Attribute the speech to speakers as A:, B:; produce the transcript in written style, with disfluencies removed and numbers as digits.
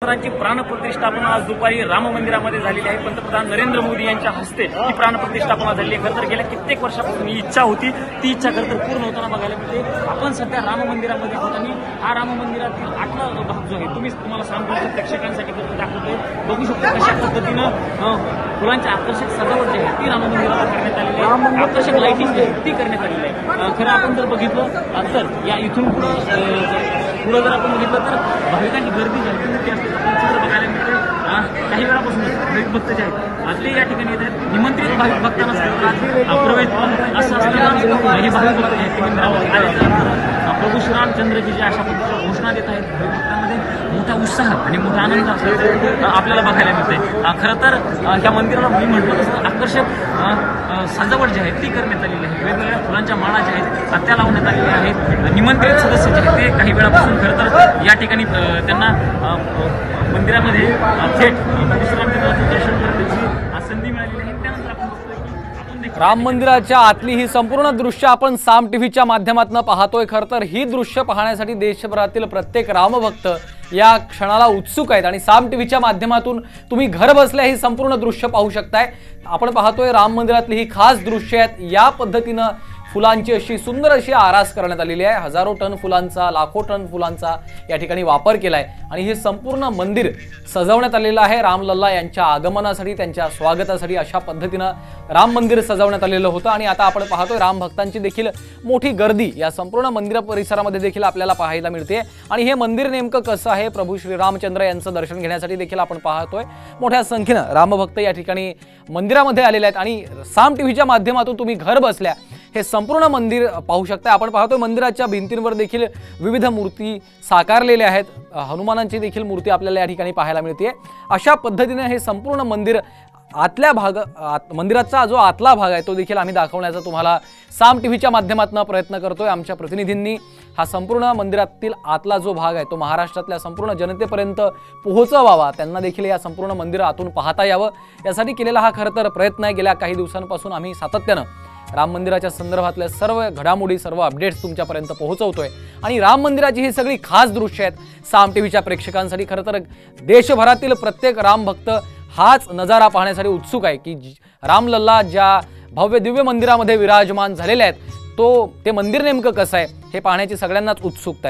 A: रामभक्तांची प्राणप्रतिष्ठापना आज दुपारी राम मंदिरामध्ये झालेली आहे। पंतप्रधान नरेंद्र मोदी यांच्या हस्ते ही प्राणप्रतिष्ठापना झाली आहे। खरं तर गेल्या कित्येक वर्षापासून ही इच्छा होती, ती इच्छा खरं तर पूर्ण होताना बघायला मिळते। आपण सध्या राम मंदिरामध्ये आहोत आणि हा राम मंदिरातील 8वा भाग जो आहे तुम्हाला सांगतो प्रेक्षकांसाठी दाखवतोय। बघू शकतो कशा पद्धतीनं फुलांची आकर्षक सजावट जी आहे ती राम मंदिरावर करण्यात आलेली आहे। आकर्षक लाइटिंग जी आहे ती करण्यात आलेली आहे। खरं आपण जर बघितलं तर या इथून पुढे जर आपण बघितलं तर भाविकांची गर्दी जी आहे ती मोठी असते। आपण चित्र बघायला मिळते काही वेळापासून भाविक भक्त जे आहेत ते या ठिकाणी येत आहेत। निमंत्रित भाविक भक्तांना प्रवेश असं असताना हे भाविक भक्त आहेत ते मंदिरावर आले प्रभू श्रीरामचंद्रजी जे अशा पद्धतीच्या घोषणा देत आहेत। भाविक भक्तांमध्ये मोठा उत्साह आणि मोठा आनंद असल्याचं आपल्याला बघायला मिळते। खरं तर ह्या मंदिराला मी म्हटलं तसं आकर्षक सजावट जी आहे ती करण्यात आलेली आहे। वेगवेगळ्या फुलांच्या माळा ज्या आहेत त्या लावण्यात आलेल्या आहेत। निमंत्रित सदस्य जे आहेत ते काही वेळापासून खरं तर या ठिकाणी त्यांना मंदिरामध्ये थेट श्रीरामचंद्राचं दर्शन करण्याची संधी मिळालेली आहे। त्यानंतर आपण
B: राम मंदिराच्या आतली ही संपूर्ण दृश्य आपण साम टीव्हीच्या माध्यमातून पाहतोय। खरं तर ही दृश्य पाहण्यासाठी देशभरातील प्रत्येक रामभक्त या क्षणाला उत्सुक आहेत आणि साम टीव्हीच्या माध्यमातून तुम्ही घर बसल्या ही संपूर्ण दृश्य पाहू शकताय। आपण पाहतोय राम मंदिरातली ही खास दृश्य आहेत। या पद्धतीनं फुलांची अशी सुंदर अशी आरास करण्यात आलेली आहे। हजारो टन फुलांचा, लाखो टन फुलांचा या ठिकाणी वापर केलाय आणि हे संपूर्ण मंदिर सजवण्यात आलेलं आहे। रामलल्ला यांच्या आगमनासाठी, त्यांच्या स्वागतासाठी अशा पद्धतीनं राम मंदिर सजवण्यात आलेलं होतं आणि आता आपण पाहतोय राम भक्तांची देखील मोठी गर्दी या संपूर्ण मंदिर परिसरामध्ये देखील आपल्याला पाहायला मिळते। आणि हे मंदिर नेमकं कसं आहे, प्रभू श्रीरामचंद्र यांचं दर्शन घेण्यासाठी देखील आपण पाहतोय मोठ्या संख्येनं रामभक्त या ठिकाणी मंदिरामध्ये आलेले आहेत आणि साम टीव्हीच्या माध्यमातून तुम्ही घर बसल्या हे संपूर्ण मंदिर पाहू शकता। आपण पाहतोय मंदिराच्या भिंतींवर देखील विविध मूर्ती साकारलेल्या आहेत। हनुमानांची देखील मूर्ती आपल्याला या ठिकाणी पाहायला मिळते। अशा पद्धतीने हे संपूर्ण मंदिर मंदिराचा जो आतला भाग आहे तो देखील आम्ही दाखवण्याचा तुम्हाला साम टीव्हीच्या माध्यमातून प्रयत्न करतोय। आमच्या प्रतिनिधींनी हा संपूर्ण मंदिरातील आतला जो भाग आहे तो महाराष्ट्रातल्या संपूर्ण जनतेपर्यंत पोहोचवावा, त्यांना देखील या संपूर्ण मंदिरातून पाहता यावं यासाठी केलेला हा खरं तर प्रयत्न आहे। गेल्या काही दिवसांपासून आम्ही सातत्यानं राम मंदिराच्या संदर्भातल्या सर्व घडामोडी, सर्व अपडेट्स तुमच्यापर्यंत पोहोचवतोय आणि राम मंदिराची ही सगळी खास दृश्य आहेत साम टीव्हीच्या प्रेक्षकांसाठी। खरं तर देशभरातील प्रत्येक राम भक्त हाच नजारा पाहण्यासाठी उत्सुक आहे की रामलल्ला ज्या भव्य दिव्य मंदिरामध्ये विराजमान झालेले आहेत ते मंदिर नेमकं कसं आहे हे पाहण्याची सगळ्यांनाच उत्सुकता आहे।